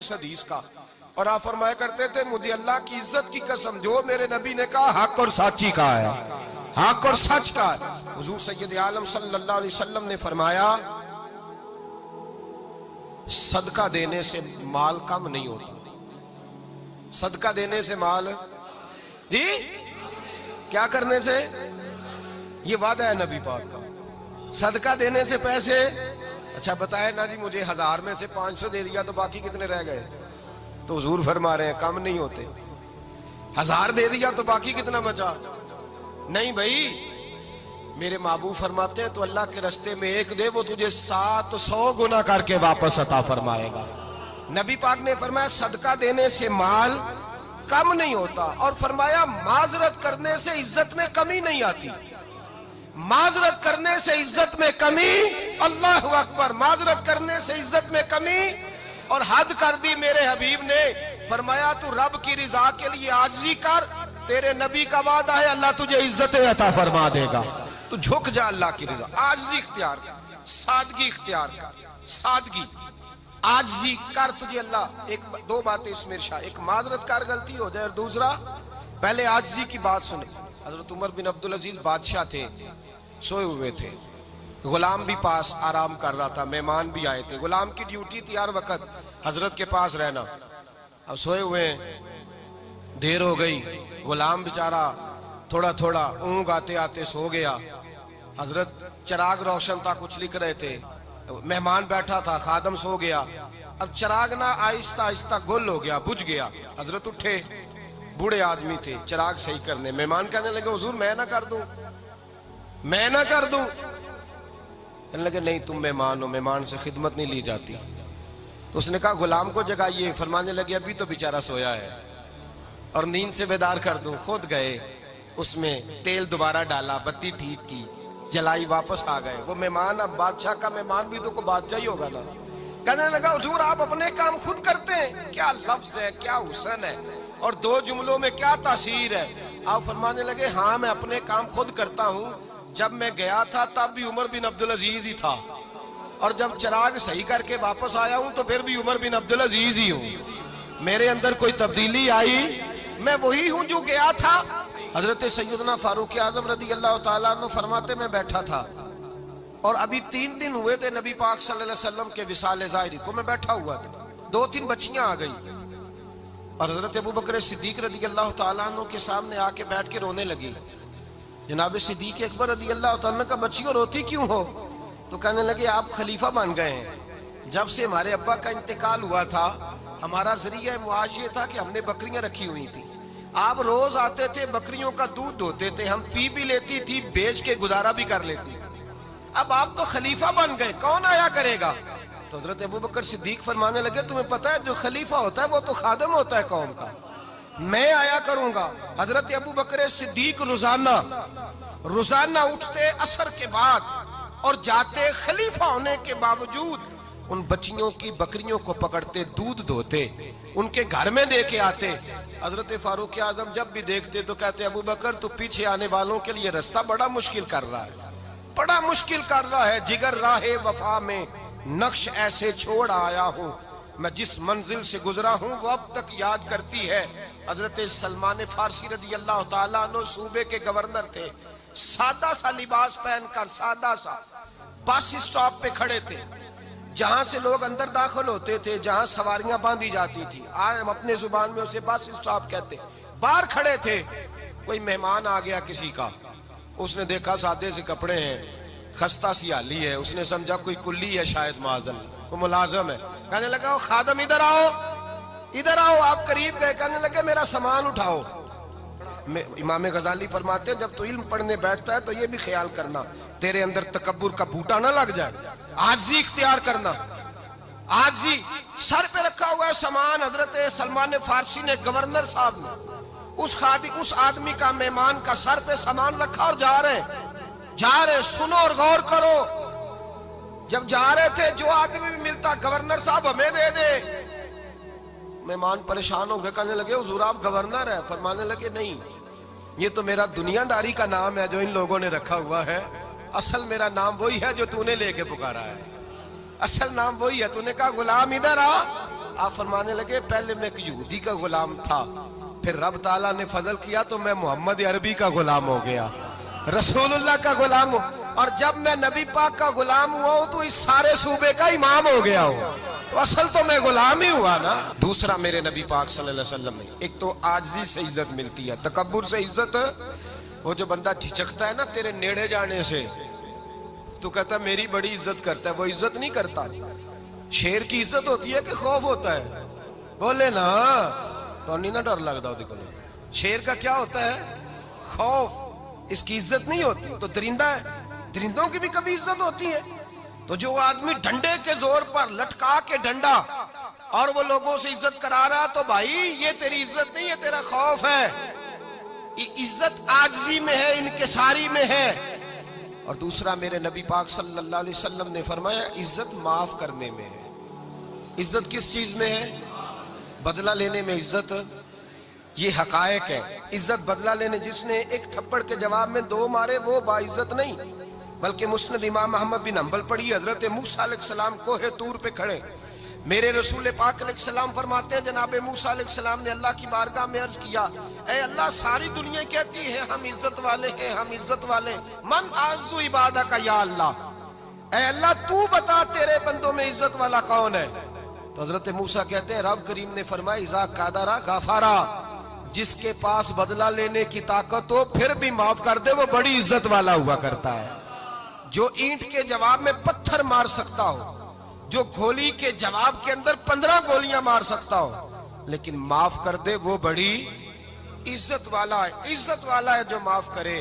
اس حدیث کا، اور آپ فرمایا کرتے تھے مجھے اللہ کی عزت کی قسم جو میرے نبی نے کہا حق اور سچی کا ہے، حق اور سچ کا ہے۔ حضور سید عالم صلی اللہ علیہ وسلم نے فرمایا صدقہ دینے سے مال کم نہیں ہوتا، صدقہ دینے سے مال جی کیا کرنے سے، یہ وعدہ ہے نبی پاک کا، صدقہ دینے سے پیسے، اچھا بتائے نا جی مجھے 1000 میں سے 500 دے دیا تو باقی کتنے رہ گئے؟ تو حضور فرما رہے ہیں کم نہیں ہوتے، 1000 دے دیا تو باقی کتنا بچا؟ نہیں بھائی، میرے محبوب فرماتے ہیں تو اللہ کے رستے میں ایک دے وہ تجھے 700 گنا کر کے واپس عطا فرمائے گا۔ نبی پاک نے فرمایا صدقہ دینے سے مال کم نہیں ہوتا، اور فرمایا معذرت کرنے سے عزت میں کمی نہیں آتی، معذرت کرنے سے عزت میں کمی، اللہ اکبر، معذرت کرنے سے عزت میں کمی، اور حد کر دی میرے حبیب نے، فرمایا تو رب کی رضا کے لیے عاجزی کر، تیرے نبی کا وعدہ ہے اللہ تجھے عزت عطا فرما دے گا، تو جھک جا اللہ کی رضا، عاجزی اختیار کر، سادگی اختیار کر، سادگی عاجزی کر، تجھے اللہ دو باتیں اس میں ارشاد، ایک معذرت کر غلطی ہو جائے، اور دوسرا پہلے عاجزی کی بات سنیں۔ حضرت عمر بن عبدالعزیز بادشاہ تھے، سوئے ہوئے تھے، غلام بھی پاس آرام کر رہا تھا، مہمان بھی آئے تھے، غلام کی ڈیوٹی تھی ہر وقت حضرت کے پاس رہنا، اب سوئے ہوئے دیر ہو گئی، غلام بیچارہ تھوڑا تھوڑا اونگ آتے آتے سو گیا، حضرت چراغ روشن تھا کچھ لکھ رہے تھے، مہمان بیٹھا تھا، خادم سو گیا، اب چراغ نہ آہستہ آہستہ گل ہو گیا، بجھ گیا، حضرت اٹھے، بوڑھے آدمی تھے، چراغ صحیح کرنے، مہمان کہنے لگے حضور میں نہ کر دوں، میں نہ کر دوں، کہنے لگے نہیں تم مہمان ہو، مہمان سے خدمت نہیں لی جاتی، تو اس نے کہا غلام کو جگائیے، فرمانے لگے ابھی تو بیچارہ سویا ہے اور نیند سے بیدار کر دوں، خود گئے، اس میں تیل دوبارہ ڈالا، بتی ٹھیک کی، جلائی، واپس آ گئے، وہ مہمان اب بادشاہ کا مہمان بھی تو کوئی بادشاہ ہی ہوگا نا، کہنے لگا حضور آپ اپنے کام خود کرتے ہیں، کیا لفظ ہے، کیا حسن ہے، اور دو جملوں میں کیا تاثیر ہے، آپ فرمانے لگے ہاں میں اپنے کام خود کرتا ہوں، جب میں گیا تھا تب بھی عمر بن عبدالعزیز ہی تھا، اور جب چراغ صحیح کر کے واپس آیا ہوں تو پھر بھی عمر بن عبدالعزیز ہی ہوں، میرے اندر کوئی تبدیلی آئی، میں وہی ہوں جو گیا تھا۔ حضرت سیدنا فاروق اعظم رضی اللہ تعالیٰ عنہ فرماتے میں بیٹھا تھا، اور ابھی 3 دن ہوئے تھے نبی پاک صلی اللہ علیہ وسلم کے وصال ظاہری کو، میں بیٹھا ہوا تھا، 2-3 بچیاں آ گئی، اور حضرت ابوبکر صدیق رضی اللہ تعالیٰ عنہ کے سامنے آ کے بیٹھ کے رونے لگی، جناب صدیق اکبر رضی اللہ تعالیٰ عنہ کا بچیوں روتی کیوں ہو؟ تو کہنے لگے آپ خلیفہ بن گئے ہیں، جب سے ہمارے ابا کا انتقال ہوا تھا ہمارا ذریعہ معاش یہ تھا کہ ہم نے بکریاں رکھی ہوئی تھی، آپ روز آتے تھے بکریوں کا دودھ دھوتے تھے، ہم پی بھی لیتی تھی، بیچ کے گزارا بھی کر لیتی، اب آپ تو خلیفہ بن گئے، کون آیا کرے گا؟ تو حضرت ابوبکر صدیق فرمانے لگے تمہیں پتہ ہے جو خلیفہ ہوتا ہے وہ تو خادم ہوتا ہے قوم کا، میں آیا کروں گا۔ حضرت ابوبکر صدیق روزانہ اٹھتے عصر کے بعد اور جاتے، خلیفہ ہونے کے باوجود ان بچیوں کی بکریوں کو پکڑتے، دودھ دھوتے، ان کے گھر میں دے کے آتے۔ حضرت فاروق اعظم جب بھی دیکھتے تو کہتے ابوبکر تو پیچھے آنے والوں کے لیے رستہ بڑا مشکل کر رہا ہے، بڑا مشکل کر رہا ہے، جگر راہ وفا میں نقش ایسے چھوڑ آیا ہوں، میں جس منزل سے گزرا ہوں وہ اب تک یاد کرتی ہے۔ حضرت سلمان فارسی رضی اللہ تعالیٰ عنہ صوبے کے گورنر تھے، سادہ سا لباس پہن کر، سادہ سا، بس اسٹاپ پہ کھڑے تھے، جہاں سے لوگ اندر داخل ہوتے تھے، جہاں سواریاں باندھی جاتی تھی، آج ہم اپنے زبان میں اسے بس اسٹاپ کہتے، باہر کھڑے تھے، کوئی مہمان آ گیا کسی کا، اس نے دیکھا سادے سے کپڑے ہیں، خستہ سی حالی ہے، اس نے سمجھا کوئی کلی ہے شاید، معاذ کوئی ملازم ہے، کہنے لگا خادم ادھر آؤ، ادھر آؤ، آپ قریب گئے، کہنے لگے میرا سامان اٹھاؤ۔ امام غزالی فرماتے ہیں جب تو علم پڑھنے بیٹھتا ہے تو یہ بھی خیال کرنا تیرے اندر تکبر کا بوٹا نہ لگ جائے، عاجزی اختیار کرنا، عاجزی، سر پہ رکھا ہوا ہے سامان، حضرت سلمان فارسی نے، گورنر صاحب نے، اس آدمی کا، مہمان کا سر پہ سامان رکھا اور جا رہے، سنو اور غور کرو، جب جا رہے تھے جو آدمی بھی ملتا گورنر صاحب ہمیں دے دے، مہمان پریشان ہو گئے، کہنے لگے حضور آپ گورنر ہیں؟ فرمانے لگے نہیں، یہ تو میرا دنیا داری کا نام ہے جو ان لوگوں نے رکھا ہوا ہے، اصل میرا نام وہی ہے جو تو نے لے کے پکارا ہے، اصل نام وہی ہے، تو نے کہا غلام ادھر آ، آپ فرمانے لگے پہلے میں ایک یہودی کا غلام تھا، پھر رب تعالیٰ نے فضل کیا تو میں محمد عربی کا غلام ہو گیا، رسول اللہ کا غلام ہوں، اور جب میں نبی پاک کا غلام ہوا ہوں تو اس سارے صوبے کا امام ہو گیا ہوں، تو اصل تو میں غلام ہی ہوا نا۔ دوسرا میرے نبی پاک صلی اللہ علیہ وسلم نے ایک تو عاجزی سے عزت ملتی ہے، تکبر سے عزت، وہ جو بندہ جھجکتا ہے نا تیرے نیڑے جانے سے، تو کہتا ہے میری بڑی عزت کرتا ہے، وہ عزت نہیں کرتا۔ شیر کی عزت ہوتی ہے کہ خوف ہوتا ہے؟ بولے نا تو نہیں نا ڈر لگتا ہوتی کو۔ شیر کا کیا ہوتا ہے؟ خوف، اس کی عزت نہیں ہوتی۔ تو درندہ ہے، درندوں کی بھی کبھی عزت ہوتی ہے؟ تو جو آدمی ڈنڈے کے زور پر لٹکا کے ڈنڈا اور وہ لوگوں سے عزت کرا رہا، تو بھائی یہ تیری عزت نہیں ہے، تیرا خوف ہے۔ عزت عاجزی میں ہے، انکساری میں ہے۔ اور دوسرا میرے نبی پاک صلی اللہ علیہ وسلم نے فرمایا عزت معاف کرنے میں ہے۔ عزت کس چیز میں ہے؟ بدلہ لینے میں عزت، یہ حقائق ہے۔ عزت بدلہ لینے، جس نے ایک تھپڑ کے جواب میں 2 مارے وہ باعزت نہیں، بلکہ مسند امام احمد بن حنبل پڑھی، حضرت موسیٰ علیہ السلام کوہ طور پہ کھڑے، میرے رسول پاک علیہ السلام فرماتے ہیں جناب موسیٰ علیہ السلام نے اللہ کی بارگاہ میں عرض کیا، اے اللہ ساری دنیا کہتی ہے ہم عزت والے ہیں، ہم عزت والے ہیں، من اعز عبادک یا اللہ، اے اللہ تو بتا تیرے بندوں میں عزت والا کون ہے؟ تو حضرت موسیٰ کہتے ہیں رب کریم نے فرمایا اذا قادر غفارا، جس کے پاس بدلہ لینے کی طاقت ہو پھر بھی معاف کر دے وہ بڑی عزت والا ہوا کرتا ہے۔ جو اینٹ کے جواب میں پتھر مار سکتا ہو، جو گولی کے جواب کے اندر 15 گولیاں مار سکتا ہو، لیکن معاف کر دے وہ بڑی عزت والا ہے۔ عزت والا ہے جو معاف کرے۔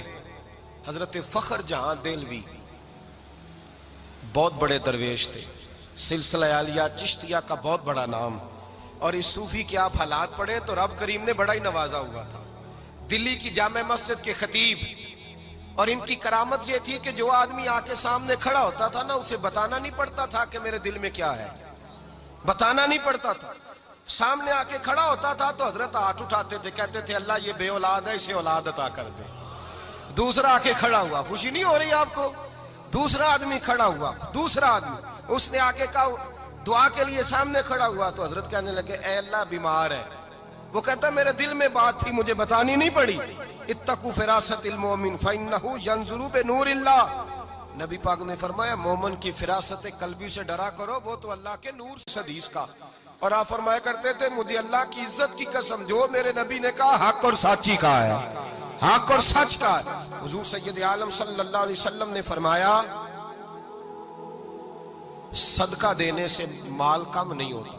حضرت فخر جہاں دہلوی بہت بڑے درویش تھے، سلسلہ عالیہ چشتیہ کا بہت بڑا نام، اور اس صوفی کے آپ حالات پڑھیں تو رب کریم نے بڑا ہی نوازا ہوا تھا۔ دلی کی جامع مسجد کے خطیب، اور ان کی کرامت یہ تھی کہ جو آدمی آ کے سامنے کھڑا ہوتا تھا نا اسے بتانا نہیں پڑتا تھا کہ میرے دل میں کیا ہے، بتانا نہیں پڑتا تھا۔ سامنے آ کے کھڑا ہوتا تھا تو حضرت ہاتھ اٹھاتے تھے، کہتے تھے اللہ یہ بے اولاد ہے اسے اولاد عطا کر دے۔ دوسرا آ کے کھڑا ہوا، خوشی نہیں ہو رہی آپ کو؟ دوسرا آدمی کھڑا ہوا، دوسرا آدمی، اس نے آ کے کہا دعا کے لیے سامنے کھڑا ہوا تو حضرت کہنے لگے اے اللہ بیمار ہے، وہ کہتا میرے دل میں بات تھی مجھے بتانی نہیں پڑی، اتقوا فراست المومن فإنہ ینظر بنور اللہ، نبی پاک نے فرمایا مومن کی فراست قلبی سے ڈرا کرو، وہ تو اللہ کے نور سے حدیث کا۔ اور آپ فرمایا کرتے تھے مجھے اللہ کی عزت کی قسم جو میرے نبی نے کہا حق اور سچی کا ہے، حق اور سچ کا ہے۔ حضور سید عالم صلی اللہ علیہ وسلم نے فرمایا صدقہ دینے سے مال کم نہیں ہوتا،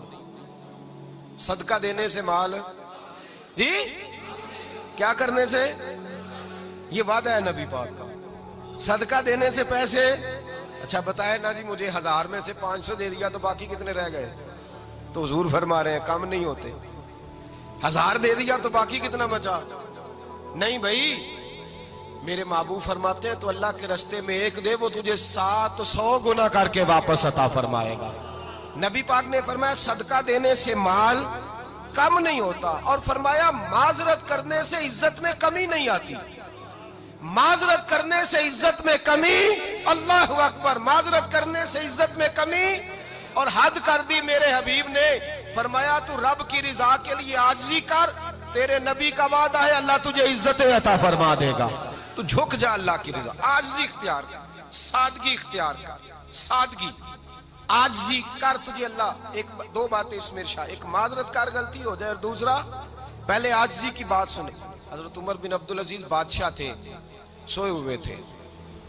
صدقہ دینے سے مال، جی کیا کرنے سے؟ یہ وعدہ ہے نبی پاک کا، صدقہ دینے سے پیسے، اچھا بتائے نا جی مجھے 1000 میں سے 500 دے دیا تو باقی کتنے رہ گئے؟ تو حضور فرما رہے ہیں کم نہیں ہوتے۔ 1000 دے دیا تو باقی کتنا بچا؟ نہیں بھائی، میرے محبوب فرماتے ہیں تو اللہ کے رستے میں ایک دے وہ تجھے 700 گنا کر کے واپس عطا فرمائے گا۔ نبی پاک نے فرمایا صدقہ دینے سے مال کم نہیں ہوتا، اور فرمایا معذرت کرنے سے عزت میں کمی نہیں آتی، معذرت کرنے سے عزت میں کمی، اللہ اکبر، معذرت کرنے سے عزت میں کمی، اور حد کر دی میرے حبیب نے، فرمایا تو رب کی رضا کے لیے عاجزی کر، تیرے نبی کا وعدہ ہے اللہ تجھے عزت عطا فرما دے گا، تو جھک جا اللہ کی رضا، عاجزی اختیار کر، سادگی اختیار کر، سادگی عاجزی کر، تجھے اللہ۔ ایک دو باتیں اس میں ارشاد، ایک معذرت کر غلطی ہو جائے، اور دوسرا پہلے عاجزی کی بات سنے۔ حضرت عمر بن عبدالعزیز بادشاہ تھے، سوئے ہوئے تھے،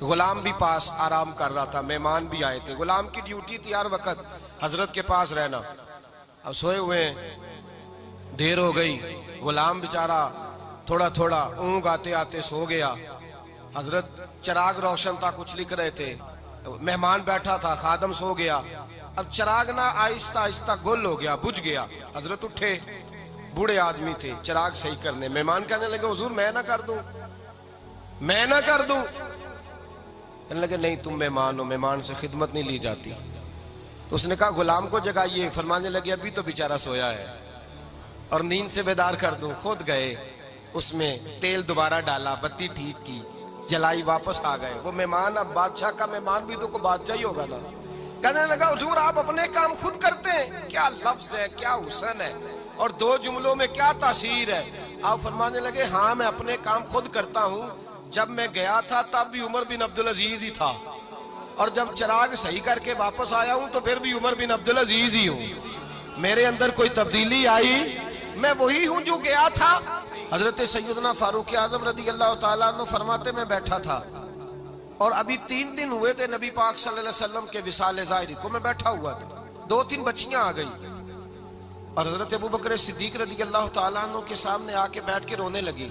غلام بھی پاس آرام کر رہا تھا، مہمان بھی آئے تھے، غلام کی ڈیوٹی تھی ہر وقت حضرت کے پاس رہنا، اب سوئے ہوئے دیر ہو گئی، غلام بیچارہ تھوڑا تھوڑا اونگ آتے آتے سو گیا، حضرت چراغ روشن تھا کچھ لکھ رہے تھے، مہمان بیٹھا تھا، خادم سو گیا، اب چراغ نہ آہستہ آہستہ گل ہو گیا، بجھ گیا، حضرت اٹھے، بوڑھے آدمی تھے، چراغ صحیح کرنے، مہمان کہنے لگے حضور میں نہ کر دوں، میں نہ کر دوں، کہنے لگے نہیں تم مہمان ہو، مہمان سے خدمت نہیں لی جاتی، تو اس نے کہا غلام کو جگائیے، فرمانے لگے ابھی تو بیچارہ سویا ہے اور نیند سے بیدار کر دوں، خود گئے، اس میں تیل دوبارہ ڈالا، بتی ٹھیک کی، جلائی، واپس آ گئے، وہ مہمان اب بادشاہ کا مہمان بھی تو کوئی بادشاہ ہی ہوگا نا، کہنے لگا حضور آپ اپنے کام خود کرتے ہیں؟ کیا لفظ ہے، کیا حسن ہے، اور دو جملوں میں کیا تاثیر ہے۔ آپ فرمانے لگے ہاں میں اپنے کام خود کرتا ہوں، جب میں گیا تھا تب بھی عمر بن عبدالعزیز ہی تھا، اور جب چراغ صحیح کر کے واپس آیا ہوں تو پھر بھی عمر بن عبدالعزیز ہی ہوں، میرے اندر کوئی تبدیلی آئی؟ میں وہی ہوں جو گیا تھا۔ حضرت سیدنا فاروق اعظم رضی اللہ تعالیٰ عنہ فرماتے میں بیٹھا تھا اور ابھی 3 دن ہوئے تھے نبی پاک صلی اللہ علیہ وسلم کے وصال ظاہری کو، میں بیٹھا ہوا تھا، 2-3 بچیاں آ گئی اور حضرت ابوبکر صدیق رضی اللہ تعالیٰ عنہ کے سامنے آ کے بیٹھ کے رونے لگی۔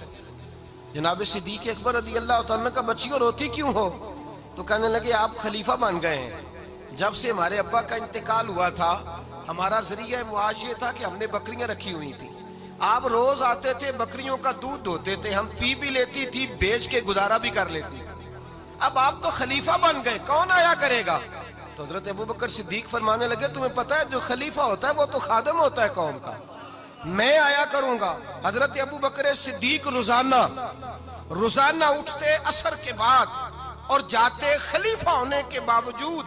جناب صدیق اکبر رضی اللہ تعالیٰ عنہ کا بچیوں روتی کیوں ہو؟ تو کہنے لگے آپ خلیفہ بن گئے ہیں، جب سے ہمارے ابا کا انتقال ہوا تھا ہمارا ذریعہ معاش یہ تھا کہ ہم نے بکریاں رکھی ہوئی تھی، آپ روز آتے تھے بکریوں کا دودھ دھوتے تھے، ہم پی بھی لیتی تھی، بیچ کے گزارا بھی کر لیتی، اب آپ تو خلیفہ بن گئے، کون آیا کرے گا؟ تو حضرت ابوبکر صدیق فرمانے لگے تمہیں پتہ ہے جو خلیفہ ہوتا ہے وہ تو خادم ہوتا ہے قوم کا، میں آیا کروں گا۔ حضرت ابوبکر صدیق روزانہ اٹھتے عصر کے بعد اور جاتے، خلیفہ ہونے کے باوجود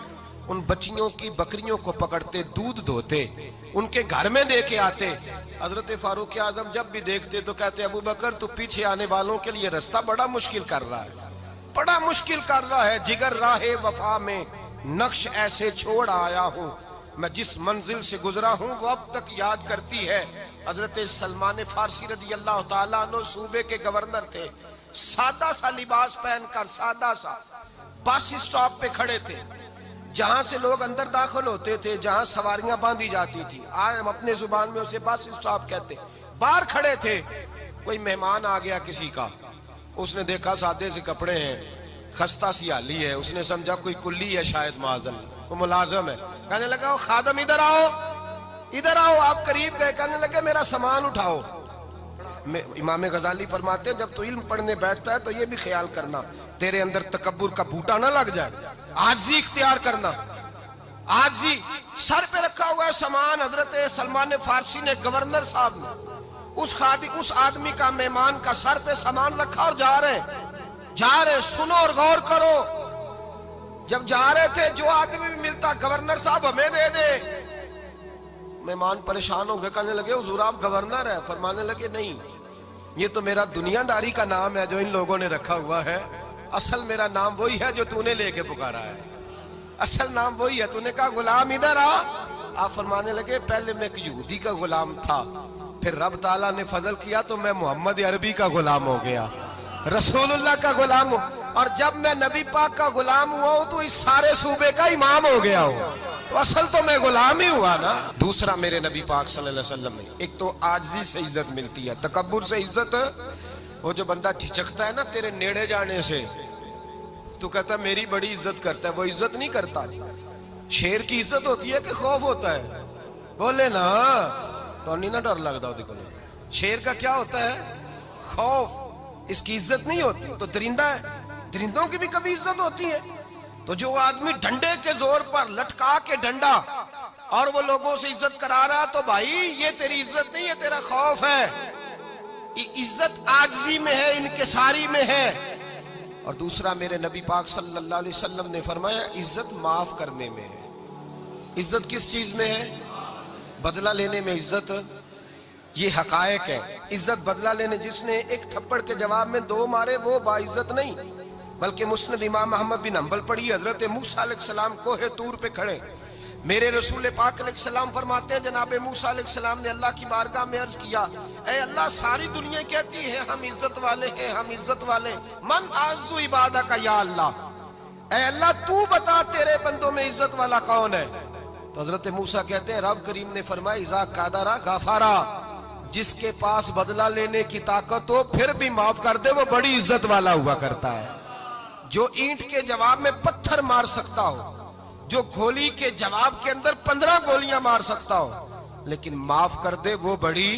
ان بچیوں کی بکریوں کو پکڑتے، دودھ دھوتے، ان کے گھر میں دے کے آتے۔ حضرت فاروق اعظم جب بھی دیکھتے تو کہتے ابوبکر تو پیچھے آنے والوں کے لیے رستہ بڑا مشکل کر رہا ہے، بڑا مشکل کر رہا ہے، جگر راہ وفا میں نقش ایسے چھوڑ آیا ہوں، میں جس منزل سے گزرا ہوں وہ اب تک یاد کرتی ہے۔ حضرت سلمان فارسی رضی اللہ تعالیٰ عنہ صوبے کے گورنر تھے، سادہ سا لباس پہن کر، سادہ سا، بس اسٹاپ پہ کھڑے تھے، جہاں سے لوگ اندر داخل ہوتے تھے، جہاں سواریاں باندھی جاتی تھی، آج ہم اپنے زبان میں اسے بس اسٹاپ کہتے، باہر کھڑے تھے۔ کوئی مہمان آ گیا کسی کا، اس نے دیکھا سادے سے کپڑے ہیں، خستہ سی حالی ہے، اس نے سمجھا کوئی کلی ہے شاید، معاذاللہ کوئی ملازم ہے، کہنے لگا خادم ادھر آؤ، ادھر آؤ، آپ قریب گئے، کہنے لگے میرا سامان اٹھاؤ۔ امام غزالی فرماتے ہیں جب تو علم پڑھنے بیٹھتا ہے تو یہ بھی خیال کرنا تیرے اندر تکبر کا بوٹا نہ لگ جائے، عاجزی اختیار کرنا، عاجزی۔ سر پہ رکھا ہوا ہے سامان، حضرت سلمان فارسی نے، گورنر صاحب نے، اس آدمی کا، مہمان کا سر پہ سامان رکھا اور جا رہے، سنو اور غور کرو، جب جا رہے تھے جو آدمی بھی ملتا گورنر صاحب ہمیں دے دے، مہمان پریشان ہو گئے، کہنے لگے حضور آپ گورنر ہیں؟ فرمانے لگے نہیں، یہ تو میرا دنیا داری کا نام ہے جو ان لوگوں نے رکھا ہوا ہے، اصل میرا نام وہی ہے جو تو نے لے کے پکارا ہے، اصل نام وہی ہے۔ تو نے کہا غلام ادھر آ، آپ فرمانے لگے پہلے میں ایک یہودی کا غلام تھا، پھر رب تعالیٰ نے فضل کیا تو میں محمد عربی کا غلام ہو گیا، رسول اللہ کا غلام ہوں، اور جب میں نبی پاک کا غلام ہوا ہوں تو اس سارے صوبے کا امام ہو گیا ہوں، تو اصل تو میں غلام ہی ہوا نا۔ دوسرا میرے نبی پاک صلی اللہ علیہ وسلم نے، ایک تو عاجزی سے عزت ملتی ہے، تکبر سے عزت، وہ جو بندہ جھجکتا ہے نا تیرے نیڑے جانے سے، تو کہتا ہے میری بڑی عزت کرتا ہے، وہ عزت نہیں کرتا۔ شیر کی عزت ہوتی ہے کہ خوف ہوتا ہے؟ بولے نا، تو نہیں نہ ڈر لگتا ہوتی کو، شیر کا کیا ہوتا ہے؟ خوف، اس کی عزت نہیں ہوتی۔ تو درندہ ہے، درندوں کی بھی کبھی عزت ہوتی ہے؟ تو جو آدمی ڈنڈے کے زور پر لٹکا کے ڈنڈا اور وہ لوگوں سے عزت کرا رہا، تو بھائی یہ تیری عزت نہیں ہے، تیرا خوف ہے۔ عزت عاجزی میں ہے، انکساری میں ہے۔ اور دوسرا میرے نبی پاک صلی اللہ علیہ وسلم نے فرمایا عزت معاف کرنے میں ہے۔ عزت کس چیز میں ہے؟ بدلہ لینے میں عزت، یہ حقائق ہے۔ عزت بدلہ لینے، جس نے ایک تھپڑ کے جواب میں 2 مارے وہ باعزت نہیں، بلکہ مسند امام احمد بن حنبل پڑھی، حضرت موسیٰ علیہ السلام کوہ طور پہ کھڑے، میرے رسول پاک علیہ السلام فرماتے ہیں جناب موسیٰ علیہ السلام نے اللہ کی بارگاہ میں عرض کیا، اے اللہ ساری دنیا کہتی ہے ہم عزت والے ہیں، ہم عزت والے، من اعز عبادک یا اللہ، اے اللہ تو بتا تیرے بندوں میں عزت والا کون ہے؟ تو حضرت موسیٰ کہتے ہیں رب کریم نے فرمایا اذا قادرا غفارا، جس کے پاس بدلہ لینے کی طاقت ہو پھر بھی معاف کر دے وہ بڑی عزت والا ہوا کرتا ہے۔ جو اینٹ کے جواب میں پتھر مار سکتا ہو، جو گولی کے جواب کے اندر 15 گولیاں مار سکتا ہو، لیکن معاف کر دے وہ بڑی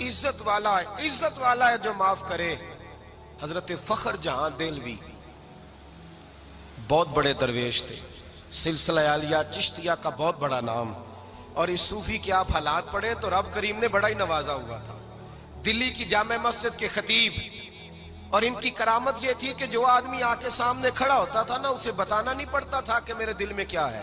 عزت والا ہے۔ عزت والا ہے جو معاف کرے۔ حضرت فخر جہاں دہلوی بہت بڑے درویش تھے، سلسلہ عالیہ چشتیہ کا بہت بڑا نام، اور اس صوفی کے آپ حالات پڑھیں تو رب کریم نے بڑا ہی نوازا ہوا تھا۔ دلی کی جامع مسجد کے خطیب، اور ان کی کرامت یہ تھی کہ جو آدمی آ کے سامنے کھڑا ہوتا تھا نا اسے بتانا نہیں پڑتا تھا کہ میرے دل میں کیا ہے،